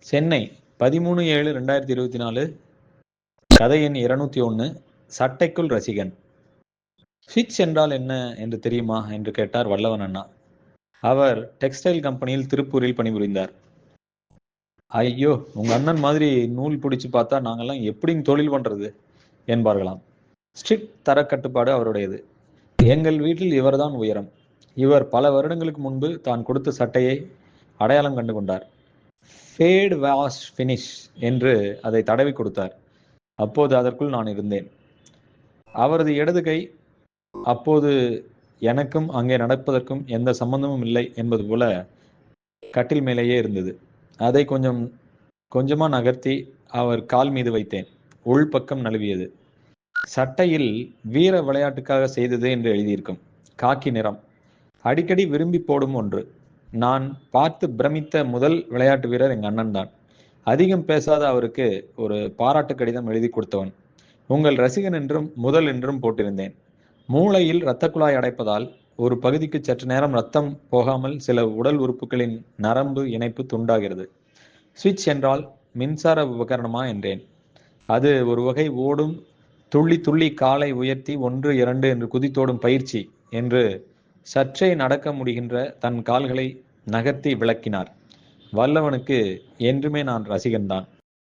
சென்னை 13/7/2024. கதை எண் 201. சட்டைக்குள் ரசிகன். ஸ்விட்ச் என்றால் என்ன என்று தெரியுமா என்று கேட்டார் வல்லவன் அண்ணா. அவர் டெக்ஸ்டைல் கம்பெனியில் திருப்பூரில் பணிபுரிந்தார். ஐயோ, உங்க அண்ணன் மாதிரி நூல் பிடிச்சு பார்த்தா நாங்கெல்லாம் எப்படிங்க தொழில் பண்றது என்பார்களாம். ஸ்ட்ரிக்ட் தர கட்டுப்பாடு அவருடையது. எங்கள் வீட்டில் இவர்தான் உயரம். இவர் பல வருடங்களுக்கு முன்பு தான் கொடுத்த சட்டையை அடையாளம் கண்டு கொண்டார். ஃபேட் வாஷ் ஃபினிஷ் என்று அதை தடவி கொடுத்தார். அப்போது அதற்குள் நான் இருந்தேன். அவரது இடது கை அப்போது எனக்கும் அங்கே நடப்பதற்கும் எந்த சம்பந்தமும் இல்லை என்பது போல கட்டில் மேலேயே இருந்தது. அதை கொஞ்சமா நகர்த்தி அவர் கால் மீது வைத்தேன். உள்பக்கம் நழுவியது. சட்டையில் வீர விளையாட்டுக்காக செய்தது என்று எழுதியிருக்கும். காக்கி நிறம். அடிக்கடி விரும்பி போடும் ஒன்று. நான் பார்த்து பிரமித்த முதல் விளையாட்டு வீரர் எங்க அண்ணன் தான். அதிகம் பேசாத அவருக்கு ஒரு பாராட்டு கடிதம் எழுதி கொடுத்தவன். உங்கள் ரசிகன் என்றும் முதல் என்றும் போட்டிருந்தேன். மூளையில் இரத்த குழாய் அடைப்பதால் ஒரு பகுதிக்கு சற்று நேரம் ரத்தம் போகாமல் சில உடல் உறுப்புகளின் நரம்பு இணைப்பு துண்டாகிறது. சுவிட்ச் என்றால் மின்சார உபகரணமா என்றேன். அது ஒரு வகை ஓடும் துள்ளி துள்ளி காலை உயர்த்தி 1 2 என்று குதித்தோடும் பயிற்சி என்று சற்றே நடக்க முடிகின்ற தன் கால்களை நகர்த்தி விளக்கினார். வல்லவனுக்கு என்றுமே நான் ரசிகன்தான்.